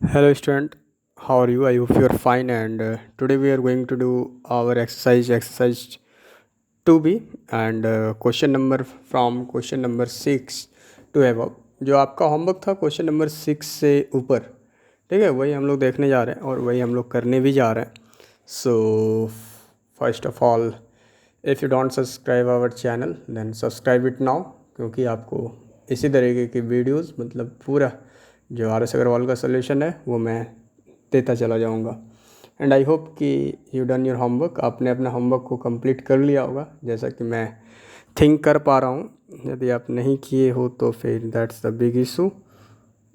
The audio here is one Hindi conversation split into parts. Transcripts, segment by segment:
Hello student, how are you? I hope you are fine and today we are going to do our exercise 2B and question number 6 to above. जो आपका होमवर्क था क्वेश्चन नंबर 6 से ऊपर, ठीक है, वही हम लोग देखने जा रहे हैं और वही हम लोग करने भी जा रहे हैं. So first of all, if you don't subscribe our channel then subscribe it now, क्योंकि आपको इसी तरीके की वीडियोस मतलब पूरा जो आर एस अग्रवाल का सोल्यूशन है वो मैं देता चला जाऊंगा. एंड आई होप कि यू डन योर होमवर्क, आपने अपना होमवर्क को कंप्लीट कर लिया होगा जैसा कि मैं थिंक कर पा रहा हूँ. यदि आप नहीं किए हो तो फिर दैट्स द बिग इशू,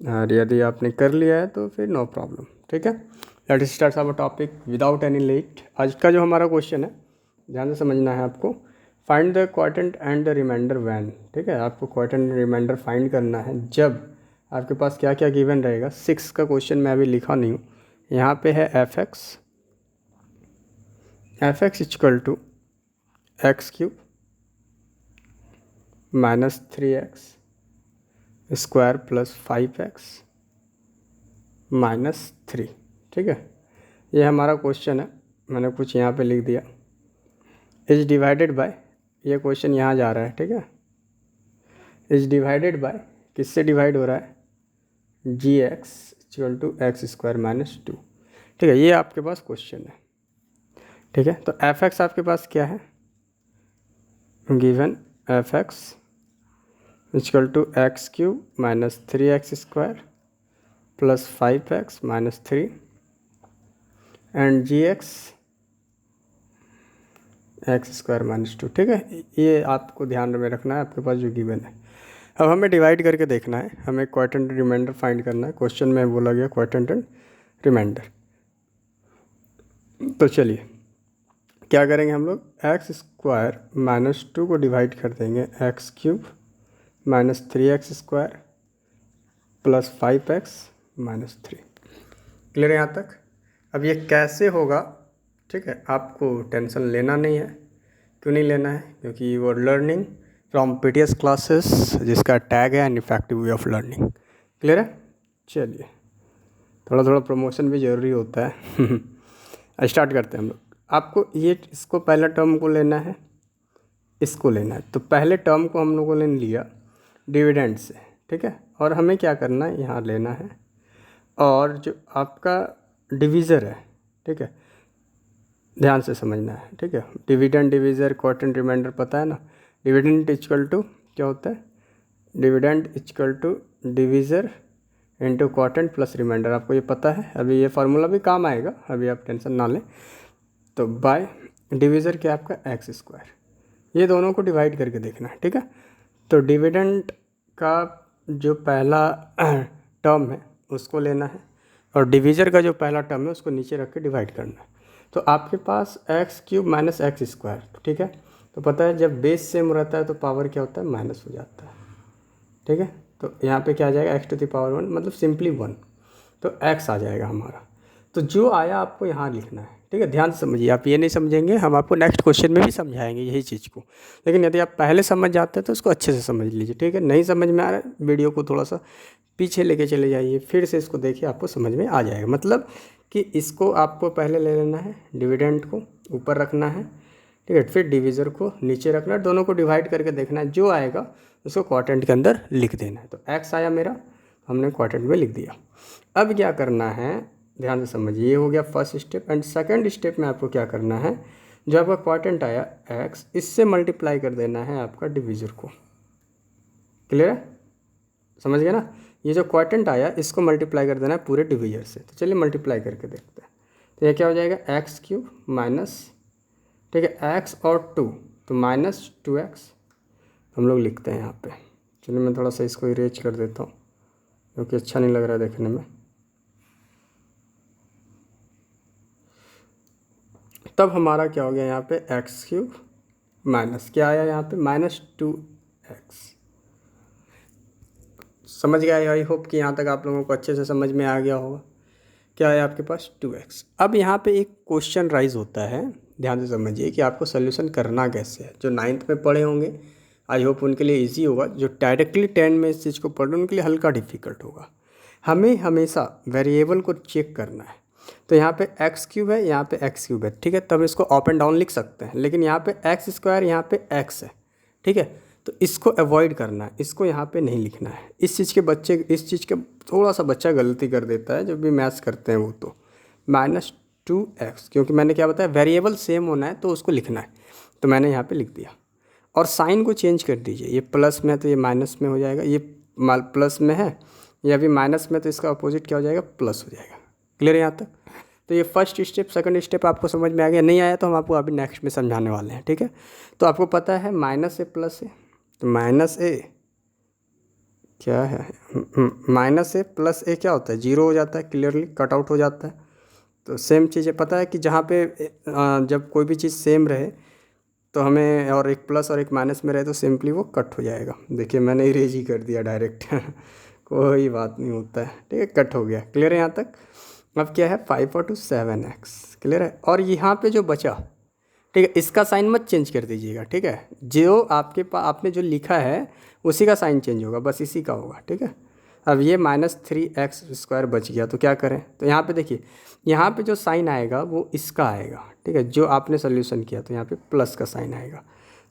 और यदि आपने कर लिया है तो फिर नो प्रॉब्लम. ठीक है, let's start our topic without any late. आज का जो हमारा क्वेश्चन है, ध्यान से समझना है आपको. Find the quadrant and the remainder when. ठीक है, आपको क्वाड्रेंट एंड रिमाइंडर फाइंड करना है जब आपके पास क्या क्या गिवन रहेगा. 6 का क्वेश्चन मैं अभी लिखा नहीं हूँ. यहाँ पे है f x equal to x cube minus 3x square plus 5x minus 3. ठीक है, ये हमारा क्वेश्चन है. मैंने कुछ यहाँ पे लिख दिया. इज डिवाइडेड बाय, ये क्वेश्चन यहाँ जा रहा है. ठीक है, इज डिवाइडेड बाय, किससे डिवाइड हो रहा है, g x equal to x square minus 2. ठीक है, ये आपके पास क्वेश्चन है. ठीक है, तो एफ एक्स आपके पास क्या है, given f x equal to x cube minus 3x square plus 5x minus 3 and g x x square minus 2. ठीक है, ये आपको ध्यान में रखना है आपके पास जो गिवन है. अब हमें डिवाइड करके देखना है, हमें क्वाड्रेंट एंड रिमाइंडर फाइंड करना है. क्वेश्चन में बोला गया क्वाड्रेंट एंड रिमाइंडर. तो चलिए क्या करेंगे हम लोग, एक्स स्क्वायर माइनस 2 को डिवाइड कर देंगे x cube minus 3x square plus 5x minus 3. Clear है यहाँ तक. अब ये कैसे होगा, ठीक है, आपको टेंशन लेना नहीं है. क्यों नहीं लेना है, क्योंकि you are learning from PTS classes जिसका टैग है an effective way of learning. Clear है. चलिए, थोड़ा थोड़ा प्रमोशन भी ज़रूरी होता है. स्टार्ट करते हैं हम लोग. आपको ये इसको पहला टर्म को लेना है, इसको लेना है. तो पहले टर्म को हम लोगों ने लिया डिविडेंड से. ठीक है, और हमें क्या करना है, यहाँ लेना है. और जो आपका डिवीज़र है, ठीक है, ध्यान से समझना है. ठीक है, डिविडेंड डिवीज़र क्वाड्रेंट रिमाइंडर पता है ना. डिविडेंड इक्वल टू क्या होता है, dividend equal to divisor into quadrant plus remainder. आपको ये पता है, अभी ये फार्मूला भी काम आएगा, अभी आप टेंशन ना लें. तो बाय डिवीज़र क्या आपका एक्स स्क्वायर, ये दोनों को डिवाइड करके देखना है. ठीक है, तो डिविडेंड का जो पहला टर्म है उसको लेना है और डिवीज़र का जो पहला टर्म है उसको नीचे रख के डिवाइड करना है. तो आपके पास x cube minus x square. ठीक है, तो पता है जब बेस सेम रहता है तो पावर क्या होता है, माइनस हो जाता है. ठीक है, तो यहाँ पे क्या आ जाएगा, एक्स टू द पावर 1 मतलब सिंपली 1, तो एक्स आ जाएगा हमारा. तो जो आया आपको यहाँ लिखना है. ठीक है, ध्यान से समझिए, आप ये नहीं समझेंगे, हम आपको नेक्स्ट क्वेश्चन में भी समझाएंगे यही चीज़ को. लेकिन यदि आप पहले समझ जाते हैं तो उसको अच्छे से समझ लीजिए. ठीक है, नहीं समझ में आ रहा है, वीडियो को थोड़ा सा पीछे लेके चले जाइए, फिर से इसको देखिए, आपको समझ में आ जाएगा. मतलब कि इसको आपको पहले ले लेना है, डिविडेंड को ऊपर रखना है. ठीक है, फिर डिवीज़र को नीचे रखना है, दोनों को डिवाइड करके देखना है, जो आएगा उसको क्वाड्रेंट के अंदर लिख देना है. तो एक्स आया मेरा, हमने क्वाड्रेंट में लिख दिया. अब क्या करना है, ध्यान से समझिए, ये हो गया first step. And second step में आपको क्या करना है, जो आपका क्वाड्रेंट आया एक्स, इससे मल्टीप्लाई कर देना है आपका डिवीज़र को. क्लियर है, समझ गए ना. ये जो क्वाड्रेंट आया इसको मल्टीप्लाई कर देना है पूरे डिवीज़र से. तो चलिए मल्टीप्लाई करके देखते हैं. तो ये क्या हो जाएगा, एक्स क्यूब माइनस, ठीक है, एक्स और 2 तो माइनस 2x हम लोग लिखते हैं यहाँ पे. चलिए मैं थोड़ा सा इसको इरेज कर देता हूँ क्योंकि अच्छा नहीं लग रहा है देखने में. तब हमारा क्या हो गया यहाँ पे, एक्स क्यूब माइनस क्या आया यहाँ पे, माइनस 2x. समझ गया, आई होप कि यहाँ तक आप लोगों को अच्छे से समझ में आ गया होगा. क्या है आपके पास 2x. अब यहाँ पे एक क्वेश्चन राइज होता है, ध्यान से समझिए कि आपको सोल्यूशन करना कैसे है. जो 9th में पढ़े होंगे आई होप उनके लिए इजी होगा, जो डायरेक्टली 10 में इस चीज़ को पढ़ रहे उनके लिए हल्का डिफिकल्ट होगा. हमें हमेशा वेरिएबल को चेक करना है। तो यहाँ पे एक्स क्यूब है, यहाँ पे एक्स क्यूब है, ठीक है, तब इसको अप एंड डाउन लिख सकते हैं, लेकिन यहाँ पे एक्स स्क्वायर, यहाँ पे एक्स है, ठीक है, तो इसको अवॉइड करना है, इसको यहाँ पे नहीं लिखना है। इस चीज़ के थोड़ा सा बच्चा गलती कर देता है जब भी मैथ्स करते हैं वो, तो -2x, क्योंकि मैंने क्या बताया वेरिएबल सेम होना है तो उसको लिखना है, तो मैंने यहाँ पे लिख दिया। और साइन को चेंज कर दीजिए, ये प्लस में है तो ये माइनस में हो जाएगा, ये प्लस में है, ये अभी माइनस में, तो इसका अपोजिट क्या हो जाएगा, प्लस हो जाएगा। क्लियर है यहाँ तक? तो ये फर्स्ट स्टेप, सेकंड स्टेप आपको समझ में आ गया? नहीं आया तो हम आपको अभी नेक्स्ट में समझाने वाले हैं, ठीक है। तो आपको पता है माइनस ए प्लस ए, तो माइनस ए क्या है, माइनस ए प्लस ए क्या होता है, जीरो हो जाता है, क्लियरली कट आउट हो जाता है। तो सेम चीज़ है, पता है कि जहाँ पे जब कोई भी चीज़ सेम रहे तो हमें, और एक प्लस और एक माइनस में रहे तो सिंपली वो कट हो जाएगा। देखिए मैंने इरेज ही कर दिया डायरेक्ट कोई बात नहीं होता है, ठीक है, कट हो गया। क्लियर है यहाँ तक? अब क्या है, 5 और 2 7x, क्लियर है। और यहाँ पे जो बचा, ठीक है, इसका साइन मत चेंज कर दीजिएगा, ठीक है, जो आपके पास आपने जो लिखा है उसी का साइन चेंज होगा, बस इसी का होगा, ठीक है। अब ये -3x² बच गया, तो क्या करें, तो यहाँ पे देखिए, यहाँ पे जो साइन आएगा वो इसका आएगा, ठीक है, जो आपने सोल्यूशन किया, तो यहाँ पे प्लस का साइन आएगा,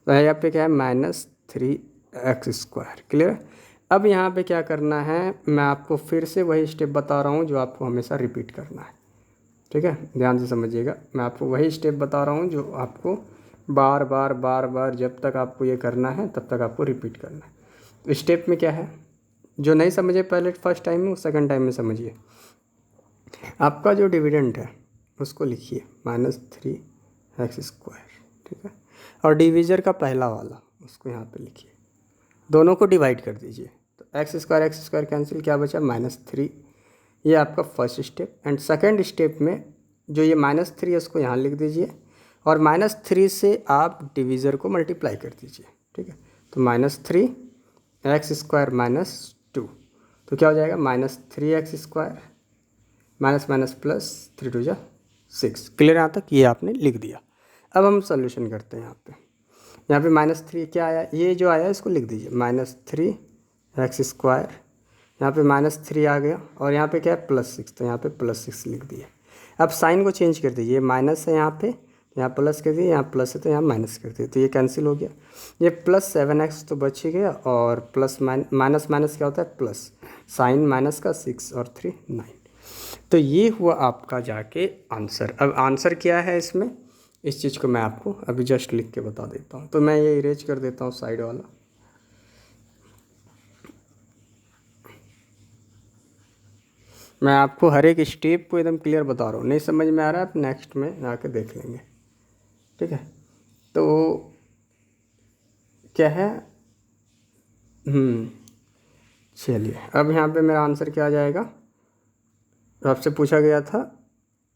तो यहाँ पे क्या है -3x²। क्लियर है? अब यहाँ पे क्या करना है, मैं आपको फिर से वही स्टेप बता रहा हूँ जो आपको हमेशा रिपीट करना है, ठीक है, ध्यान से समझिएगा। मैं आपको वही स्टेप बता रहा हूँ जो आपको बार बार जब तक आपको ये करना है तब तक आपको रिपीट करना है। तो स्टेप में क्या है, जो नहीं समझे पहले फर्स्ट टाइम में, सेकंड टाइम में समझिए। आपका जो डिविडेंड है उसको लिखिए -3x², ठीक है, और डिवीज़र का पहला वाला उसको यहाँ पे लिखिए, दोनों को डिवाइड कर दीजिए, तो x² कैंसिल, क्या बचा -3। ये आपका first step. And second step में जो ये -3 है उसको यहाँ लिख दीजिए, और -3 से आप डिवीज़र को मल्टीप्लाई कर दीजिए, ठीक है, तो -3x² -2, तो क्या हो जाएगा, -3x² माइनस प्लस 3 2 6। क्लियर यहाँ तक? ये आपने लिख दिया। अब हम सोल्यूशन करते हैं। यहाँ पे -3 क्या आया, ये जो आया इसको लिख दीजिए, -3x², यहाँ पे -3 आ गया, और यहाँ पे क्या है +6, तो यहाँ पे +6 लिख दिए। अब साइन को चेंज कर दीजिए, माइनस है यहाँ पे, यहाँ प्लस कर दिए, यहाँ प्लस है तो यहाँ माइनस कर दिए, तो ये कैंसिल हो गया। ये +7x तो बच ही गया, और प्लस माइनस क्या होता है, प्लस, साइन माइनस का 6 और 3 9। तो ये हुआ आपका जाके आंसर। अब आंसर क्या है इसमें, इस चीज़ को मैं आपको अभी जस्ट लिख के बता देता हूँ। तो मैं ये इरेज कर देता हूँ साइड वाला। मैं आपको हर एक स्टेप को एकदम क्लियर बता रहा हूँ, नहीं समझ में आ रहा है आप नेक्स्ट में आके देख लेंगे, ठीक है। तो क्या है, चलिए अब यहाँ पे मेरा आंसर क्या आ जाएगा, आपसे पूछा गया था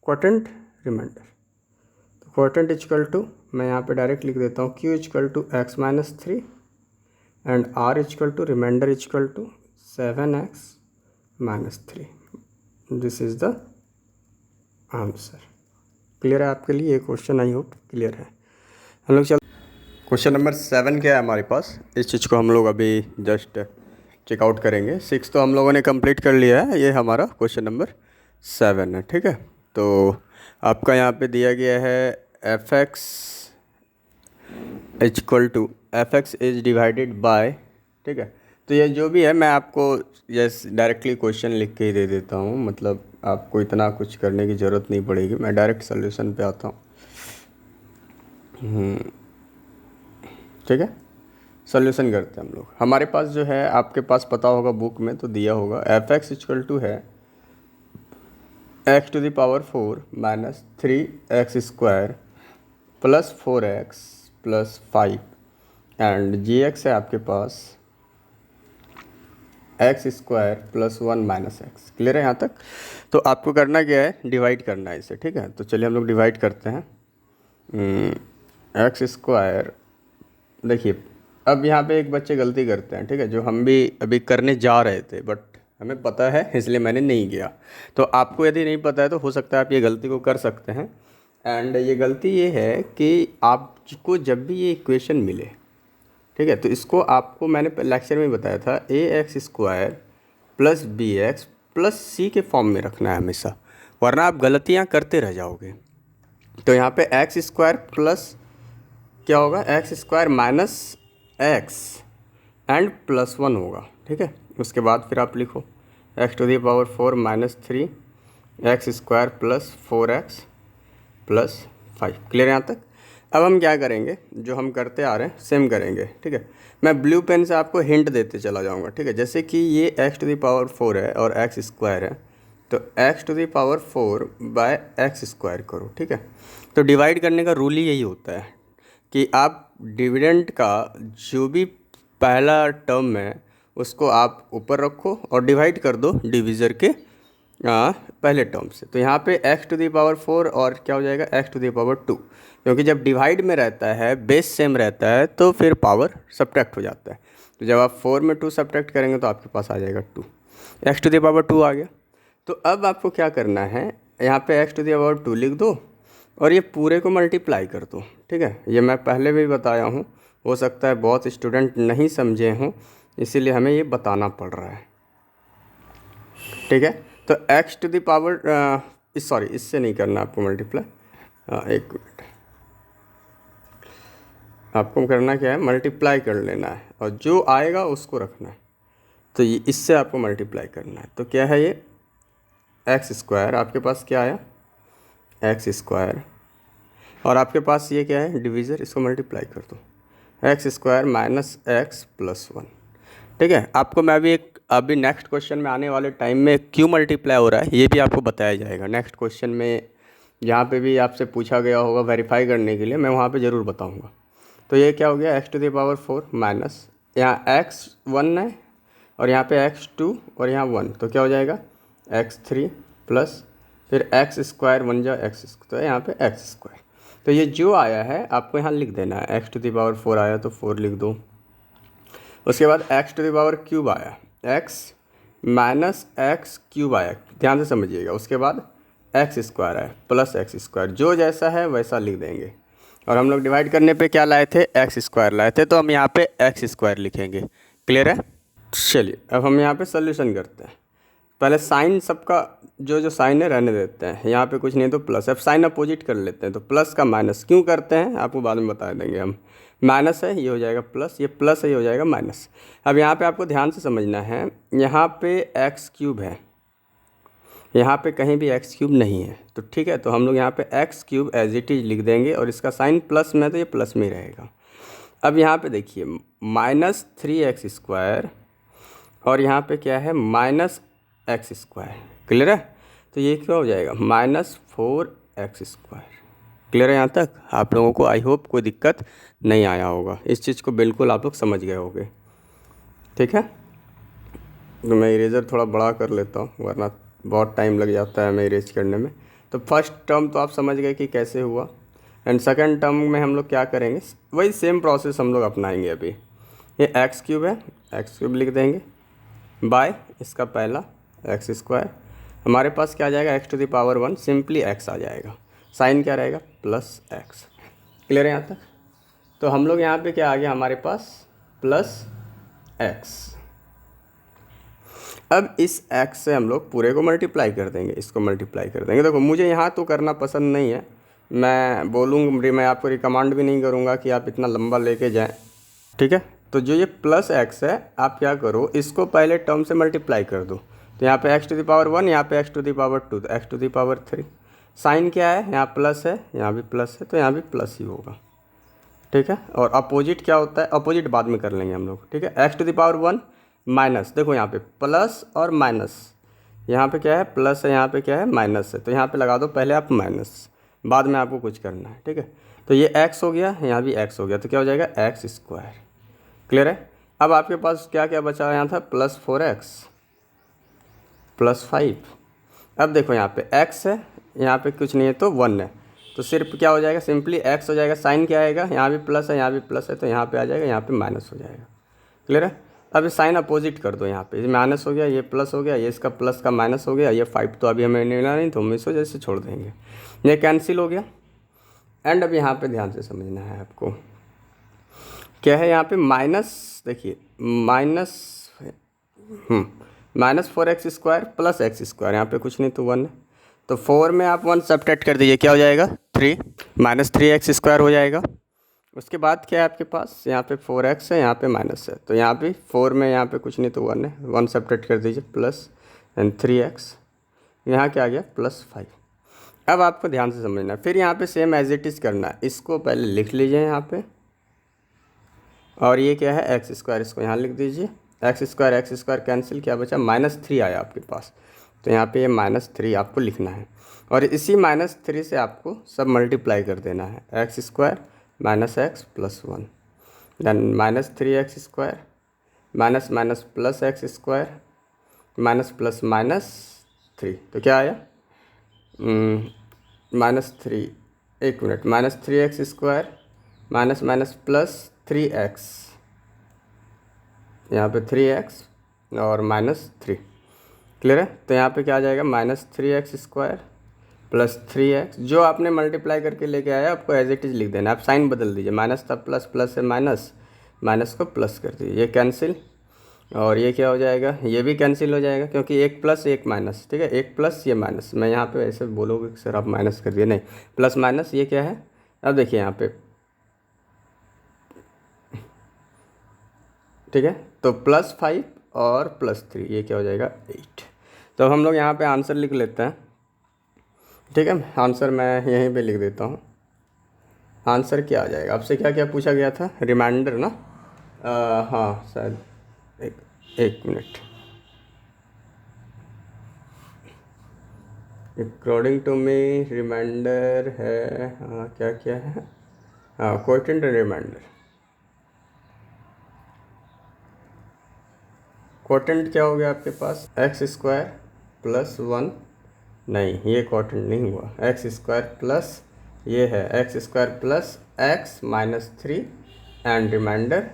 क्वोटेंट रिमाइंडर, तो क्वोटेंट इक्वल टू, मैं यहाँ पे डायरेक्ट लिख देता हूँ, Q equal to x - 3 and R equal to remainder equal to 7x - 3। This is the answer. Clear है आपके लिए ये क्वेश्चन? आई होप क्लियर है। हम लोग चल क्वेश्चन नंबर 7 क्या है हमारे पास, इस चीज़ को हम लोग अभी जस्ट चेकआउट करेंगे। 6 तो हम लोगों ने कंप्लीट कर लिया है, ये हमारा क्वेश्चन नंबर 7 है, ठीक है। तो आपका यहाँ पे दिया गया है f(x) equal to f(x) is divided by, ठीक है। तो ये जो भी है मैं आपको यस डायरेक्टली क्वेश्चन लिख के ही दे देता हूँ, मतलब आपको इतना कुछ करने की ज़रूरत नहीं पड़ेगी, मैं डायरेक्ट सोल्यूशन पे आता हूँ। ठीक है, सोल्यूशन करते हैं हम लोग। हमारे पास जो है, आपके पास पता होगा बुक में तो दिया होगा, f(x) इक्वल टू है x⁴ - 3x² + 4x + 5 and gx है आपके पास x² + 1 - x। क्लियर है यहाँ तक? तो आपको करना क्या है, डिवाइड करना है इसे, ठीक है। तो चलिए हम लोग डिवाइड करते हैं। x², देखिए अब यहाँ पे एक बच्चे गलती करते हैं, ठीक है, जो हम भी अभी करने जा रहे थे बट हमें पता है इसलिए मैंने नहीं किया। तो आपको यदि नहीं पता है तो हो सकता है आप ये गलती को कर सकते हैं। एंड ये गलती ये है कि आपको जब भी ये इक्वेशन मिले, ठीक है, तो इसको आपको मैंने लेक्चर में बताया था, ax² + bx प्लस सी के फॉर्म में रखना है हमेशा, वरना आप गलतियाँ करते रह जाओगे। तो यहाँ पे एक्स स्क्वायर प्लस क्या होगा, x square minus x and plus 1 होगा, ठीक है। उसके बाद फिर आप लिखो x to the power 4 minus 3 x square plus 4x plus 5। Clear यहाँ तक। अब हम क्या करेंगे, जो हम करते आ रहे हैं सेम करेंगे, ठीक है। मैं ब्लू पेन से आपको हिंट देते चला जाऊँगा, ठीक है। जैसे कि ये एक्स टू दी पावर 4 है और एक्स स्क्वायर है, तो x to the power 4 by x square करो, ठीक है। तो डिवाइड करने का रूल ही यही होता है कि आप डिविडेंड का जो भी पहला टर्म है उसको आप ऊपर रखो और डिवाइड कर दो डिविज़र के पहले टर्म से। तो यहाँ पे एक्स टू दी पावर 4 और क्या हो जाएगा एक्स टू दी पावर 2, क्योंकि जब डिवाइड में रहता है बेस सेम रहता है तो फिर पावर सब्ट्रैक्ट हो जाता है। तो जब आप 4 में 2 सब्ट्रैक्ट करेंगे तो आपके पास आ जाएगा 2, एक्स टू दी पावर 2 आ गया। तो अब आपको क्या करना है, यहाँ पे एक्स टू दी पावर 2 लिख दो और ये पूरे को मल्टीप्लाई कर दो, ठीक है। ये मैं पहले भी बताया हूँ, हो सकता है बहुत स्टूडेंट नहीं समझे हों, इसीलिए हमें ये बताना पड़ रहा है, ठीक है। तो x to the power sorry इससे नहीं करना आपको मल्टीप्लाई, एक मिनट, आपको करना क्या है, मल्टीप्लाई कर लेना है और जो आएगा उसको रखना है। तो ये इससे आपको मल्टीप्लाई करना है। तो क्या है ये एक्स स्क्वायर, आपके पास क्या आया एक्स स्क्वायर, और आपके पास ये क्या है डिवीज़र, इसको मल्टीप्लाई कर दो x square minus x plus 1, ठीक है। आपको मैं अभी नेक्स्ट क्वेश्चन में आने वाले टाइम में क्यों मल्टीप्लाई हो रहा है ये भी आपको बताया जाएगा। नेक्स्ट क्वेश्चन में जहाँ पे भी आपसे पूछा गया होगा वेरीफाई करने के लिए, मैं वहाँ पे ज़रूर बताऊँगा। तो ये क्या हो गया x to the power 4 minus यहाँ एक्स 1 है और यहाँ पे एक्स 2 और यहाँ 1, तो क्या हो जाएगा एक्स 3 प्लस फिर एक्स स्क्वायर 1 जा एक्स, तो यहाँ पे एक्स स्क्वायर। तो ये जो आया है आपको यहाँ लिख देना है, एक्स टू द पावर 4 आया तो 4 लिख दो। उसके बाद x to the power cube आया, एक्स माइनस एक्स क्यूब आया, ध्यान से समझिएगा। उसके बाद एक्स स्क्वायर आया प्लस एक्स स्क्वायर, जो जैसा है वैसा लिख देंगे। और हम लोग डिवाइड करने पे क्या लाए थे, एक्स स्क्वायर लाए थे, तो हम यहाँ पे एक्स स्क्वायर लिखेंगे। क्लियर है। चलिए अब हम यहाँ पे सोल्यूशन करते हैं। पहले साइन सबका जो साइन है रहने देते हैं, यहाँ पे कुछ नहीं तो प्लस। अब साइन अपोजिट कर लेते हैं, तो प्लस का माइनस क्यों करते हैं आपको बाद में बता देंगे हम। माइनस है ये हो जाएगा प्लस, ये प्लस है ये हो जाएगा माइनस। अब यहाँ पे आपको ध्यान से समझना है, यहाँ पे एक्स क्यूब है, यहाँ पे कहीं भी एक्स क्यूब नहीं है, तो ठीक है। तो हम लोग यहाँ पे x cube as it is लिख देंगे और इसका साइन प्लस में है तो ये प्लस में ही रहेगा। अब यहाँ पे देखिए माइनस 3x स्क्वायर और यहाँ पे क्या है माइनस एक्स स्क्वायर। क्लियर है। तो ये क्या हो जाएगा माइनस 4x स्क्वायर। क्लियर है यहाँ तक आप लोगों को। आई होप कोई दिक्कत नहीं आया होगा, इस चीज़ को बिल्कुल आप लोग समझ गए होंगे, ठीक है। तो मैं इरेजर थोड़ा बड़ा कर लेता हूँ वरना बहुत टाइम लग जाता है मैं इरेज करने में। तो फर्स्ट टर्म तो आप समझ गए कि कैसे हुआ, एंड सेकंड टर्म में हम लोग क्या करेंगे, वही सेम प्रोसेस हम लोग अपनाएंगे। अभी ये एक्स क्यूब है, एक्स क्यूब लिख देंगे बाय इसका पहला एक्स स्क्वायर, हमारे पास क्या आ जाएगा x to the power 1, simply x आ जाएगा, साइन क्या रहेगा प्लस एक्स। क्लियर है यहाँ तक। तो हम लोग यहाँ पे क्या आ गया हमारे पास प्लस एक्स। अब इस x से हम लोग पूरे को मल्टीप्लाई कर देंगे, इसको मल्टीप्लाई कर देंगे। देखो मुझे यहाँ तो करना पसंद नहीं है, मैं बोलूँगा, मैं आपको रिकमेंड भी नहीं करूँगा कि आप इतना लंबा लेके जाएं, ठीक है। तो जो ये प्लस x है आप क्या करो, इसको पहले टर्म से मल्टीप्लाई कर दो। तो यहाँ पे x टू द पावर 1, यहाँ पे x टू द पावर 2, तो x to the power 3। Sign क्या है, यहाँ प्लस है यहाँ भी प्लस है, तो यहाँ भी प्लस ही होगा, ठीक है। और अपोजिट क्या होता है, अपोजिट बाद में कर लेंगे हम लोग, ठीक है। x to the power 1 minus, देखो यहाँ पे प्लस और माइनस, यहाँ पे क्या है प्लस है यहाँ पे क्या है माइनस है, तो यहाँ पे लगा दो पहले आप माइनस, बाद में आपको कुछ करना है, ठीक है। तो ये x हो गया, यहाँ भी x हो गया, तो क्या हो जाएगा एक्स स्क्वायर। क्लियर है। अब आपके पास क्या क्या बचा यहाँ था प्लस 4x प्लस 5। अब देखो यहाँ पे x है, यहाँ पे कुछ नहीं है तो 1 है, तो सिर्फ क्या हो जाएगा सिंपली x हो जाएगा। साइन क्या आएगा, यहाँ भी प्लस है यहाँ भी प्लस है, तो यहाँ पे आ जाएगा यहाँ पे माइनस हो जाएगा। क्लियर है। अब साइन अपोजिट कर दो, यहाँ पे माइनस हो गया ये प्लस हो गया, ये इसका प्लस का माइनस हो गया, ये 5 तो अभी हमें लेना नहीं, तो हम इसको जैसे छोड़ देंगे, ये कैंसिल हो गया। एंड अब यहाँ पे ध्यान से समझना है आपको, क्या है यहाँ पे माइनस, देखिए माइनस -4x² प्लस x², यहाँ पे कुछ नहीं तो 1 है, तो 4 में आप 1 सब्ट्रैक्ट कर दीजिए, क्या हो जाएगा 3, -3x² हो जाएगा। उसके बाद क्या है आपके पास, यहाँ पे 4x है, यहाँ पे माइनस है, तो यहाँ पे 4 में यहाँ पे कुछ नहीं तो 1 है, 1 सब्ट्रैक्ट कर दीजिए, प्लस एंड 3x, यहाँ क्या आ गया +5। अब आपको ध्यान से समझना है, फिर यहाँ पे सेम एज इट इज़ करना है, इसको पहले लिख लीजिए यहाँ पे, और ये क्या है x², इसको यहाँ लिख दीजिए, x² कैंसिल, क्या बचा -3 आया आपके पास, तो यहाँ पे ये -3 आपको लिखना है, और इसी -3 से आपको सब मल्टीप्लाई कर देना है, x² -x + 1, then -3x² minus minus plus x² minus plus -3, तो क्या आया -3, एक minute, -3x² minus minus +3x, यहाँ पे 3x और -3, क्लियर है। तो यहाँ पे क्या आ जाएगा -3x² + 3x, जो आपने मल्टीप्लाई करके लेके आया आपको एज इट इज़ लिख देना, आप साइन बदल दीजिए, माइनस था प्लस, प्लस है माइनस, माइनस को प्लस कर दीजिए, ये कैंसिल, और ये क्या हो जाएगा, ये भी कैंसिल हो जाएगा, क्योंकि एक प्लस एक माइनस, ठीक है, एक प्लस ये माइनस, मैं यहाँ पे ऐसे बोलोगे कि सर आप माइनस कर दिए, नहीं, प्लस माइनस ये क्या है, अब देखिए यहाँ पे, ठीक है, तो +5 और +3, ये क्या हो जाएगा 8। तो हम लोग यहाँ पे आंसर लिख लेते हैं, ठीक है, आंसर मैं यहीं पे लिख देता हूँ। आंसर क्या आ जाएगा, आपसे क्या क्या पूछा गया था, रिमाइंडर ना, हाँ शायद, एक minute, according to me remainder है, हाँ क्या क्या है, हाँ क्वोटिएंट रिमाइंडर, क्वोटिएंट क्या हो गया आपके पास x² + 1, नहीं ये क्वोटिएंट नहीं हुआ, x² प्लस ये है x² + x - 3 एंड रिमाइंडर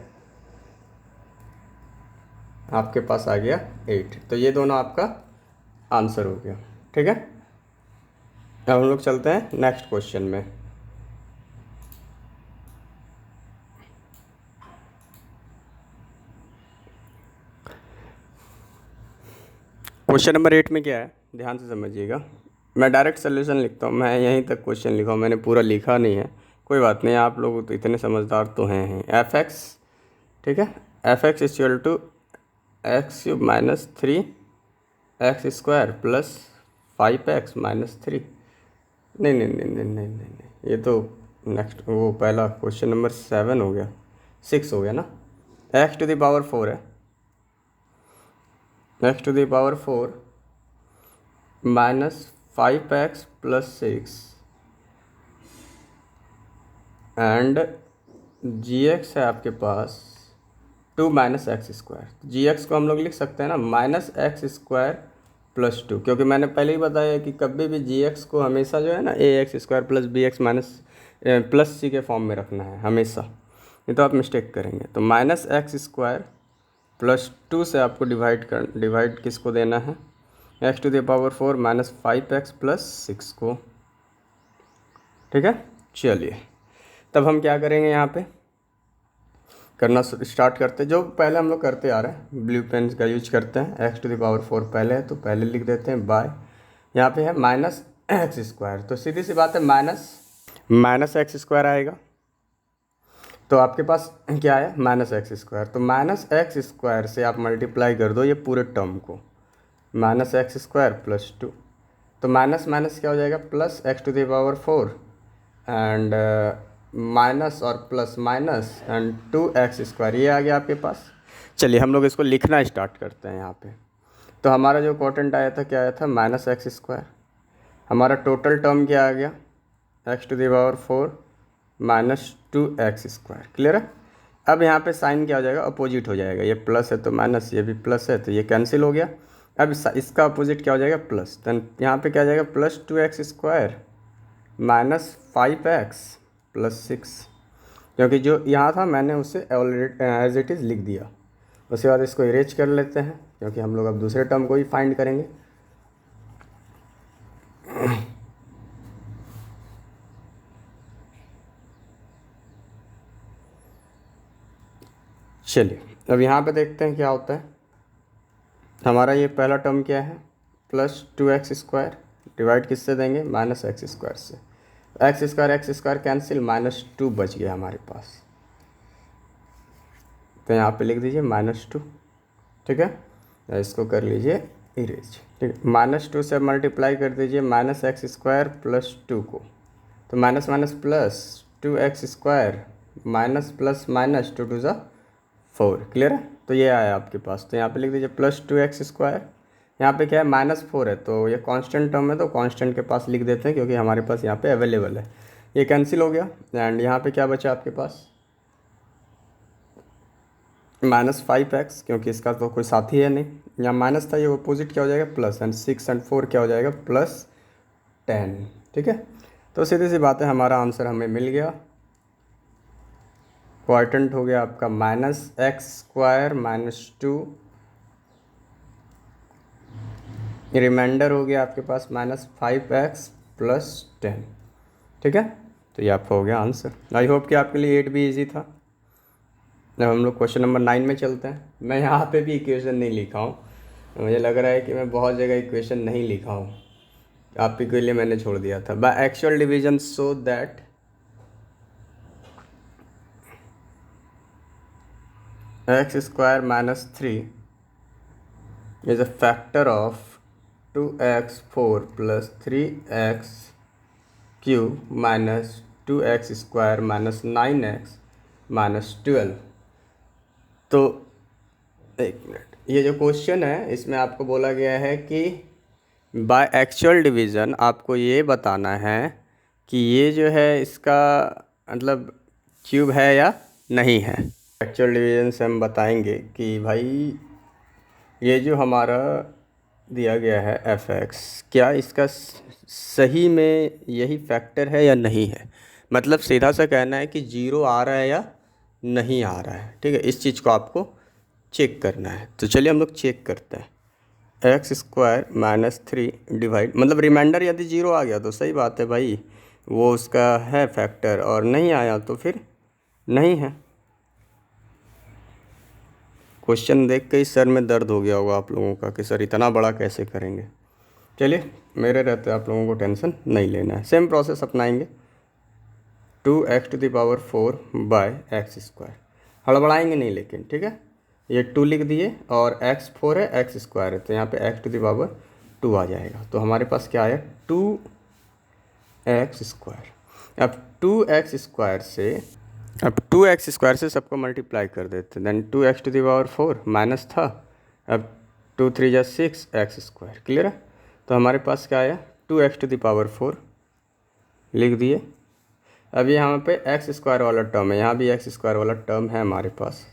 आपके पास आ गया 8, तो ये दोनों आपका आंसर हो गया, ठीक है। अब हम लोग चलते हैं नेक्स्ट क्वेश्चन में। क्वेश्चन नंबर 8 में क्या है, ध्यान से समझिएगा, मैं डायरेक्ट सोल्यूशन लिखता हूँ, मैं यहीं तक क्वेश्चन लिखा हूँ, मैंने पूरा लिखा नहीं है, कोई बात नहीं, आप लोग तो इतने समझदार तो हैं ही। fx, ठीक है, fx = x³ - 3x² + 5x - 3, नहीं नहीं नहीं नहीं नहीं नहीं नहीं, ये तो नेक्स्ट, वो पहला क्वेश्चन नंबर 7 हो गया, 6 हो गया ना, x⁴ है, x⁴ -5x + 6 एंड gx है आपके पास 2 - x², gx को हम लोग लिख सकते हैं ना -x² + 2, क्योंकि मैंने पहले ही बताया कि कभी भी gx को हमेशा जो है ना ax² + bx +c के फॉर्म में रखना है हमेशा, नहीं तो आप मिस्टेक करेंगे। तो -x² + 2 से आपको डिवाइड किसको देना है, x⁴ -5x + 6 को, ठीक है। चलिए तब हम क्या करेंगे, यहाँ पे करना स्टार्ट करते हैं, जो पहले हम लोग करते आ रहे हैं, ब्लू पेन का यूज करते हैं, x⁴ पहले है तो पहले लिख देते हैं, बाय यहाँ पे है -x², तो सीधी सी बात है माइनस x² आएगा, तो आपके पास क्या है -x², तो -x² से आप मल्टीप्लाई कर दो ये पूरे टर्म को, -x² + 2, तो माइनस माइनस क्या हो जाएगा प्लस x⁴ एंड माइनस और प्लस माइनस एंड 2x², ये आ गया आपके पास। चलिए हम लोग इसको लिखना स्टार्ट करते हैं यहाँ पे। तो हमारा जो क्वोटिएंट आया था क्या आया था -x², हमारा टोटल टर्म क्या आ गया x⁴ -2x², क्लियर है। अब यहाँ पे साइन क्या हो जाएगा, अपोजिट हो जाएगा, ये प्लस है तो माइनस, ये भी प्लस है तो ये कैंसिल हो गया। अब इसका अपोजिट क्या हो जाएगा प्लस, तो यहाँ पे क्या हो जाएगा +2x² -5x + 6, क्योंकि जो यहाँ था मैंने उसे ऑलरेडी एज इट इज़ लिख दिया। उसके बाद इसको इरेज कर लेते हैं, क्योंकि हम लोग अब दूसरे टर्म को ही फाइंड करेंगे। चलिए अब यहाँ पे देखते हैं क्या होता है। हमारा ये पहला टर्म क्या है, प्लस 2x² डिवाइड किससे देंगे, -x² से। x² कैंसिल, -2 बच गया हमारे पास, तो यहाँ पे लिख दीजिए -2, ठीक है। इसको कर लीजिए इरेज, ठीक है। -2 से मल्टीप्लाई कर दीजिए -x² प्लस 2 को, तो minus minus plus 2x² minus plus minus 2 2 4, clear है। तो ये आया आपके पास, तो यहाँ पे लिख दीजिए प्लस 2x²। यहाँ पे क्या है, -4 है, तो ये कांस्टेंट टर्म है, तो कांस्टेंट के पास लिख देते हैं क्योंकि हमारे पास यहाँ पे अवेलेबल है। ये कैंसिल हो गया, एंड यहाँ पे क्या बचा आपके पास, -5x, क्योंकि इसका तो कोई साथी है नहीं, यहाँ माइनस था, ये अपोजिट क्या हो जाएगा, प्लस, एंड 6 और 4 क्या हो जाएगा, +10, ठीक है। तो सीधी सी बात है, हमारा आंसर हमें मिल गया। क्वाड्रेंट हो गया आपका -x² -2, रिमाइंडर हो गया आपके पास -5x + 10, ठीक है। तो ये आपका हो गया आंसर। आई होप कि आपके लिए 8 भी इजी था। अब हम लोग क्वेश्चन नंबर 9 में चलते हैं। मैं यहाँ पे भी इक्वेशन नहीं लिखा हूँ, मुझे लग रहा है कि मैं बहुत जगह इक्वेशन नहीं लिखा हूँ, आप ही के लिए मैंने छोड़ दिया था। By actual division so that x² - 3 is a factor of 2x4 + 3x³ - 2x² - 9x - 12। तो एक मिनट, ये जो क्वेश्चन है इसमें आपको बोला गया है कि बाय एक्चुअल डिवीज़न आपको ये बताना है कि ये जो है इसका मतलब क्यूब है या नहीं है। एक्चुअल डिवीज़न से हम बताएंगे कि भाई ये जो हमारा दिया गया है f(x), क्या इसका सही में यही फैक्टर है या नहीं है। मतलब सीधा सा कहना है कि 0 आ रहा है या नहीं आ रहा है, ठीक है। इस चीज़ को आपको चेक करना है, तो चलिए हम लोग चेक करते हैं। x² - 3 डिवाइड, मतलब रिमाइंडर यदि 0 आ गया तो सही बात है भाई, वो उसका है फैक्टर, और नहीं आया तो फिर नहीं है। क्वेश्चन देख के ही सर में दर्द हो गया होगा आप लोगों का कि सर इतना बड़ा कैसे करेंगे। चलिए, मेरे रहते आप लोगों को टेंशन नहीं लेना है, सेम प्रोसेस अपनाएंगे। 2x⁴ बाय x², हड़बड़ाएंगे नहीं लेकिन, ठीक है। ये 2 लिख दिए और x4 है, x² है, तो यहाँ पे x⁴ आ जाएगा। तो हमारे पास क्या आया, 2x²। अब 2x² से सबको मल्टीप्लाई कर देते, देन 2x⁴ माइनस था, अब 2 3 जा 6 x², क्लियर है। तो हमारे पास क्या आया, 2x⁴ लिख दिए। अब यहाँ पे x² वाला टर्म है, यहाँ भी x² वाला टर्म है हमारे पास,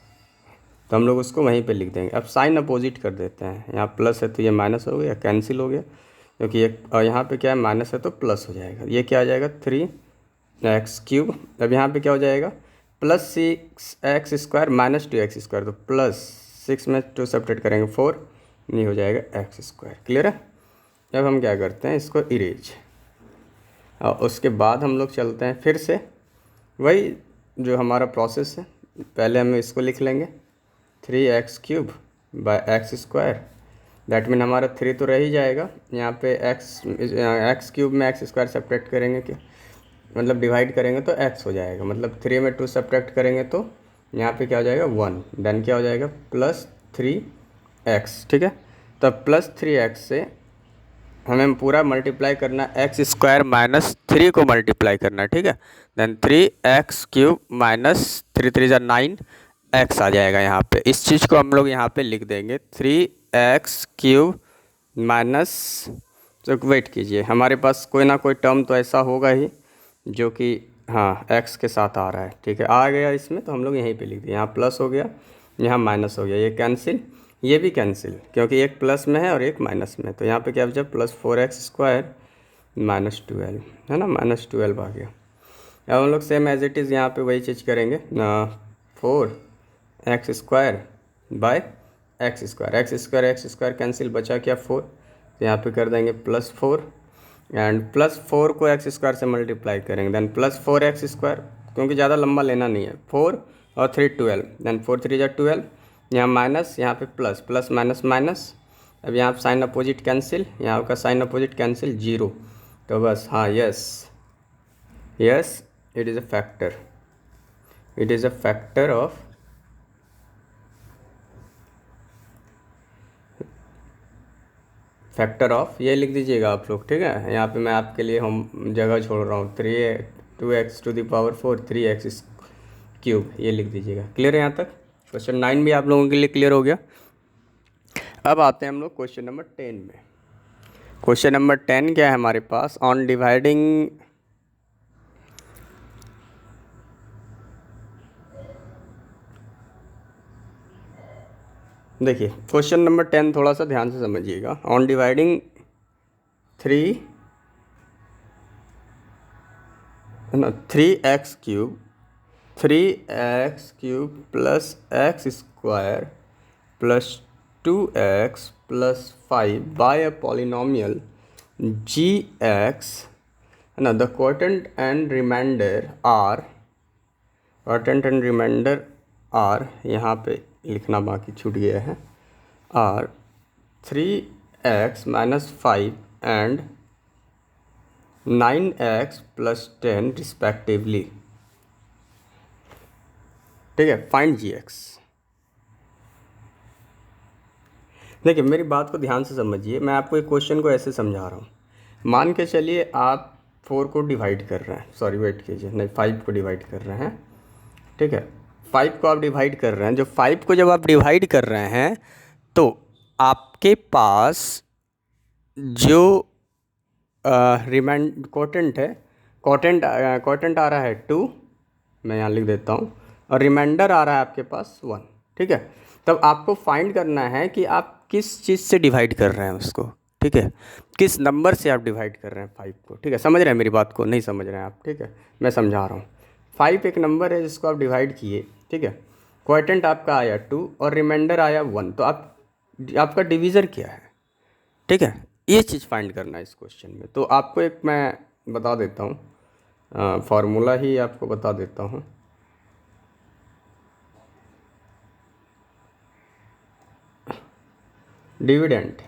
तो हम लोग उसको वहीं पे लिख देंगे। अब साइन अपोजिट कर देते हैं, यहाँ प्लस है तो ये माइनस हो गया, कैंसिल हो गया, क्योंकि ये यहाँ पे क्या है, माइनस है तो प्लस हो जाएगा। ये क्या आ जाएगा, 3x³। अब यहाँ पे क्या हो जाएगा, +6x² - 2x², तो +6 में 2 सब्ट्रैक्ट करेंगे 4, नहीं हो जाएगा x², क्लियर है। अब हम क्या करते हैं, इसको इरेज, और उसके बाद हम लोग चलते हैं फिर से वही जो हमारा प्रोसेस है। पहले हम इसको लिख लेंगे 3x³ / x², दैट मीन हमारा 3 तो रह ही जाएगा। यहाँ पे x³ में x² सब्ट्रैक्ट करेंगे, क्या मतलब डिवाइड करेंगे तो x हो जाएगा, मतलब 3 में 2 सब्ट्रैक्ट करेंगे तो यहाँ पे क्या हो जाएगा, 1, देन क्या हो जाएगा, +3x, ठीक है। तो +3x से हमें पूरा मल्टीप्लाई करना, x² - 3 को मल्टीप्लाई करना, ठीक है। देन 3x³ - 3 3 = 9 x आ जाएगा यहाँ पे। इस चीज़ को हम लोग यहाँ पे लिख देंगे 3x³ माइनस, तो वेट कीजिए, हमारे पास कोई ना कोई टर्म तो ऐसा होगा ही जो कि हाँ x के साथ आ रहा है, ठीक है, आ गया इसमें, तो हम लोग यहीं पे लिख दिए। यहाँ प्लस हो गया, यहाँ माइनस हो गया, ये कैंसिल, ये भी कैंसिल, क्योंकि एक प्लस में है और एक माइनस में, तो यहाँ पे क्या बचा, +4x² - 12 है ना, -12 आ गया। अब हम लोग सेम एज इट इज़ यहाँ पे वही चीज़ करेंगे, 4x² / x² कैंसिल, बचा क्या, 4, तो यहाँ पे कर देंगे +4, एंड +4 को x² से मल्टीप्लाई करेंगे, देन +4x², क्योंकि ज़्यादा लंबा लेना नहीं है, 4 और 3 12, देन 4 3 = 12, यहाँ माइनस, यहाँ पे प्लस, प्लस माइनस माइनस, अब यहाँ साइन अपोजिट कैंसिल, यहाँ आपका साइन अपोजिट कैंसिल 0, तो बस हाँ yes yes it is a factor, it is a factor of ये लिख दीजिएगा आप लोग, ठीक है। यहाँ पे मैं आपके लिए हम जगह छोड़ रहा हूँ, 2x to the power 4 3x cube, ये लिख दीजिएगा। क्लियर है यहाँ तक? क्वेश्चन 9 भी आप लोगों के लिए क्लियर हो गया। अब आते हैं हम लोग क्वेश्चन नंबर 10 में। क्वेश्चन नंबर 10 क्या है हमारे पास? ऑन डिवाइडिंग देखिए क्वेश्चन नंबर 10 थोड़ा सा ध्यान से समझिएगा। On dividing 3x cube plus x square plus 2x plus 5 by a polynomial gx, है ना। The quotient and remainder are यहाँ पे लिखना बाकी छूट गया है, are 3x minus 5 and 9x plus 10 respectively, ठीक है। Find gx। देखिए मेरी बात को ध्यान से समझिए, मैं आपको एक क्वेश्चन को ऐसे समझा रहा हूँ। मान के चलिए आप 4 को डिवाइड कर रहे हैं, सॉरी वेट कीजिए, नहीं 5 को डिवाइड कर रहे हैं, ठीक है। 5 को आप डिवाइड कर रहे हैं, जो 5 को जब आप डिवाइड कर रहे हैं तो आपके पास जो क्वोटेंट है, क्वोटेंट आ रहा है 2, मैं यहाँ लिख देता हूँ, और रिमाइंडर आ रहा है आपके पास 1, ठीक है। तब आपको फाइंड करना है कि आप किस चीज़ से डिवाइड कर रहे हैं उसको, ठीक है, किस नंबर से आप डिवाइड कर रहे हैं 5 को, ठीक है। समझ रहे हैं मेरी बात को? नहीं समझ रहे हैं आप, ठीक है, मैं समझा रहा हूँ। 5 एक नंबर है जिसको आप डिवाइड किए, ठीक है। क्वोटेंट आपका आया 2 और रिमाइंडर आया 1, तो आपका डिवीज़र क्या है, ठीक है। ये चीज़ फाइंड करना है इस क्वेश्चन में। तो आपको एक मैं बता देता हूँ, फार्मूला ही आपको बता देता हूँ। Dividend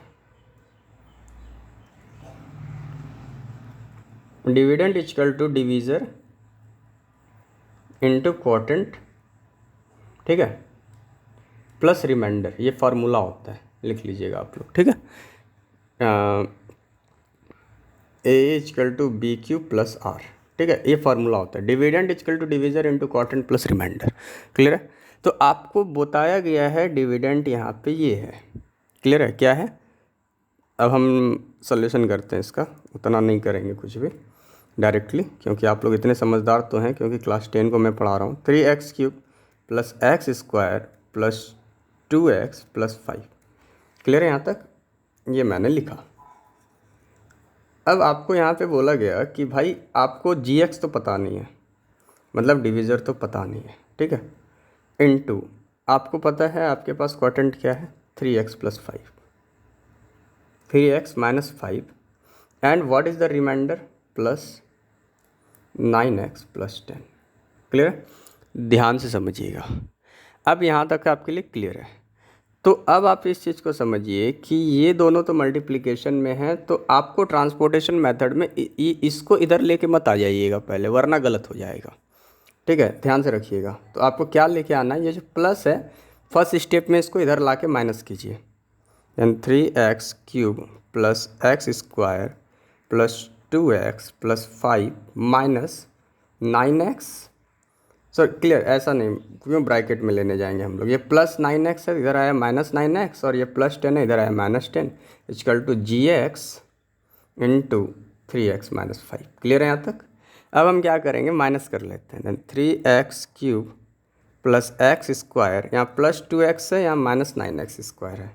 equal to divisor into quotient, ठीक है, प्लस रिमाइंडर, ये फार्मूला होता है, लिख लीजिएगा आप लोग, ठीक है। A equal to b q plus r, ठीक है, ये फार्मूला होता है। Dividend equal to divisor into quotient plus remainder, clear है। तो आपको बताया गया है डिविडेंड यहाँ पे ये है, क्लियर है, क्या है। अब हम सॉल्यूशन करते हैं इसका, उतना नहीं करेंगे कुछ भी डायरेक्टली, क्योंकि आप लोग इतने समझदार तो हैं, क्योंकि क्लास 10 को मैं पढ़ा रहा हूँ। 3x cube plus x square plus 2x plus 5, clear है यहाँ तक? ये मैंने लिखा। अब आपको यहाँ पे बोला गया कि भाई आपको gx तो पता नहीं है, मतलब डिवीज़र तो पता नहीं है, ठीक है, इनटू आपको पता है आपके पास क्वोटेंट क्या है, 3x plus 5, 3x minus 5 and what is the remainder plus 9x plus 10, clear है। ध्यान से समझिएगा, अब यहाँ तक आपके लिए क्लियर है। तो अब आप इस चीज़ को समझिए कि ये दोनों तो मल्टीप्लिकेशन में हैं, तो आपको ट्रांसपोर्टेशन मेथड में इसको इधर लेके मत आ जाइएगा पहले, वरना गलत हो जाएगा, ठीक है, ध्यान से रखिएगा। तो आपको क्या लेके आना है, ये जो प्लस है फर्स्ट स्टेप में इसको इधर ला के माइनस कीजिए, then 3x cube plus x square plus 2x plus 5 minus 9x, sir clear, ऐसा नहीं, क्यों ब्रैकेट में लेने जाएंगे हम लोग। ये प्लस 9x है, इधर आया माइनस 9x, और ये प्लस 10 है, इधर आया minus 10, equal to gx into 3x minus 5, clear है यहाँ तक। अब हम क्या करेंगे, माइनस कर लेते हैं, then 3x cube plus x square, यहाँ प्लस 2x है, यहाँ माइनस 9x स्क्वायर है,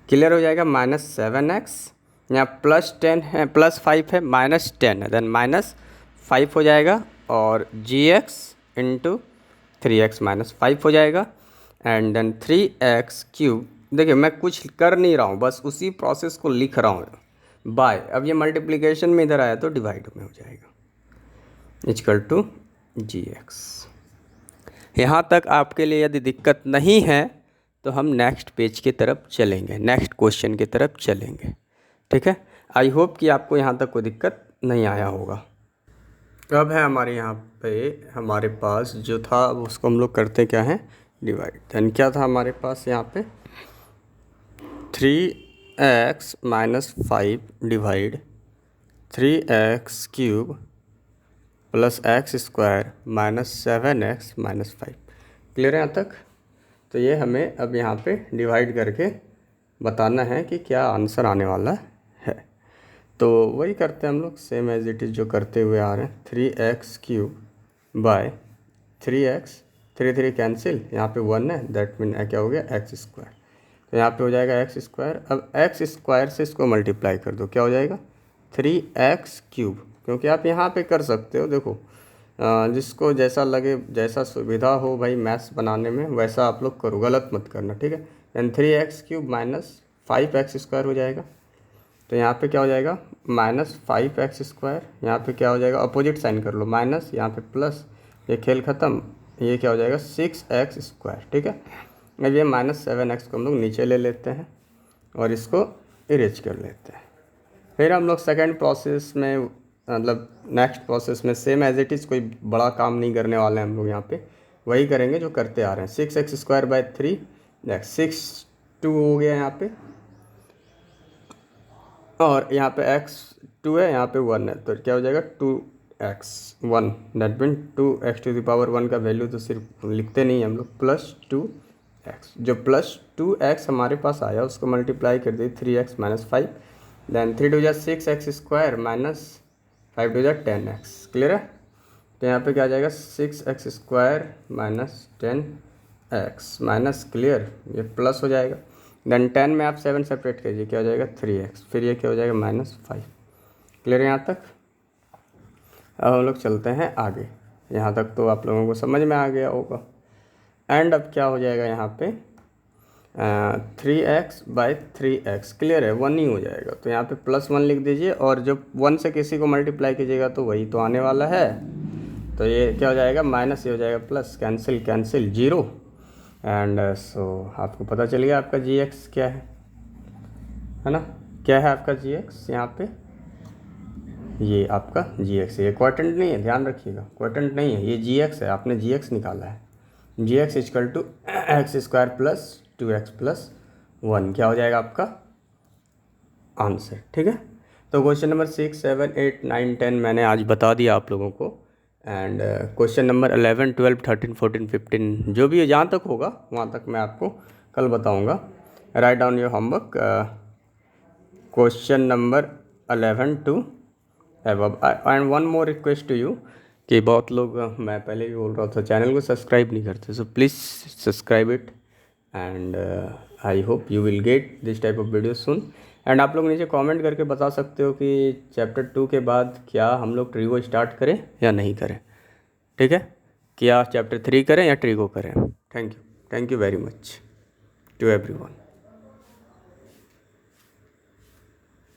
क्लियर हो जाएगा, माइनस 7x, यहाँ प्लस 10 है, प्लस 5 है, माइनस 10 है, देन माइनस 5 हो जाएगा, और gx इंटू 3x माइनस 5 हो जाएगा, एंड देन 3x क्यूब। देखिए मैं कुछ कर नहीं रहा हूँ, बस उसी प्रोसेस को लिख रहा हूँ बाय। अब ये मल्टीप्लिकेशन में इधर आया तो डिवाइड में हो जाएगा, इक्वल टू gx। यहाँ तक आपके लिए यदि दिक्कत नहीं है तो हम नेक्स्ट पेज की तरफ चलेंगे, नेक्स्ट क्वेश्चन की तरफ चलेंगे। ठीक है, आई होप कि आपको यहाँ तक कोई दिक्कत नहीं आया होगा। अब है हमारे यहाँ पे हमारे पास जो था उसको हम लोग करते क्या हैं, डिवाइड। देन क्या था हमारे पास यहाँ पे 3x minus 5 divide 3x³ plus x square minus 7x minus 5। Clear है यहाँ तक? तो ये हमें अब यहाँ पे डिवाइड करके बताना है कि क्या आंसर आने वाला है। तो वही करते हैं हम लोग, सेम एज इट इज़ जो करते हुए आ रहे हैं। 3x³ बाय 3x, 3 कैंसिल, यहाँ पे 1 है, दैट मीन क्या हो गया x²। तो यहाँ पे हो जाएगा x²। अब x² से इसको मल्टीप्लाई कर दो, क्या हो जाएगा 3x³। क्योंकि आप यहाँ पे कर सकते हो, देखो जिसको जैसा लगे, जैसा सुविधा हो भाई मैथ्स बनाने में, वैसा आप लोग करो, गलत मत करना। ठीक है, देन 3x³ माइनस 5x² हो जाएगा। तो यहाँ पे क्या हो जाएगा माइनस 5x²। यहाँ पे क्या हो जाएगा, अपोजिट साइन कर लो, माइनस, यहाँ पे प्लस, ये खेल ख़त्म, ये क्या हो जाएगा 6x²। ठीक है, अब ये माइनस 7x को हम लोग नीचे ले लेते हैं और इसको इरेज कर लेते हैं। फिर हम लोग सेकेंड प्रोसेस में, मतलब नेक्स्ट प्रोसेस में सेम एज इट इज़, कोई बड़ा काम नहीं करने वाले हैं हम लोग यहाँ पे, वही करेंगे जो करते आ रहे हैं। 6x² बाय 3, 6 हो गया यहाँ पे, और यहाँ पे x2 है, यहाँ पे 1 है, तो क्या हो जाएगा 2x1, दैट मीन 2x⁴ का वैल्यू तो सिर्फ लिखते नहीं हम लोग, प्लस 2x। जो प्लस 2x हमारे पास आया उसको मल्टीप्लाई कर दी 3x minus 5, then 3 2 6x² minus 5 2 10x। Clear है? तो यहाँ पे क्या आ जाएगा 6x² minus 10x minus, clear, ये प्लस हो जाएगा। देन 10 में आप 7 सेपरेट कीजिए, क्या हो जाएगा 3x, फिर ये क्या हो जाएगा माइनस 5। क्लियर है यहाँ तक? अब हम लोग चलते हैं आगे। यहाँ तक तो आप लोगों को समझ में आ गया होगा। एंड अब क्या हो जाएगा यहाँ पे 3x बाई 3x। क्लियर है, 1 ही हो जाएगा, तो यहाँ पे +1 लिख दीजिए, और जब 1 से किसी को मल्टीप्लाई कीजिएगा तो वही तो आने वाला है। तो ये क्या हो जाएगा माइनस, ये हो जाएगा plus, cancel cancel 0। And so आपको पता चल गया आपका gx क्या है ना? क्या है आपका gx यहाँ पे, ये आपका gx है। ये क्वाड्रेंट नहीं है, ध्यान रखिएगा, क्वाड्रेंट नहीं है, ये gx है, आपने gx निकाला है। gx = x² plus 2x plus 1, क्या हो जाएगा आपका आंसर। ठीक है, तो क्वेश्चन नंबर 6 7 8 9 10 मैंने आज बता दिया आप लोगों को। एंड क्वेश्चन नंबर 11 12 13 14 15 जो भी जहाँ तक होगा वहाँ तक मैं आपको कल बताऊँगा। Right down your homework, question number 11 to above. And one more request to you, कि बहुत लोग, मैं पहले भी बोल रहा था, चैनल को सब्सक्राइब नहीं करते, so please subscribe it. And I hope you will get this type of video soon. And आप लोग नीचे कमेंट करके बता सकते हो कि चैप्टर 2 के बाद क्या हम लोग ट्रिगो स्टार्ट करें या नहीं करें। ठीक है, क्या चैप्टर 3 करें या ट्रिगो करें। Thank you very much to everyone.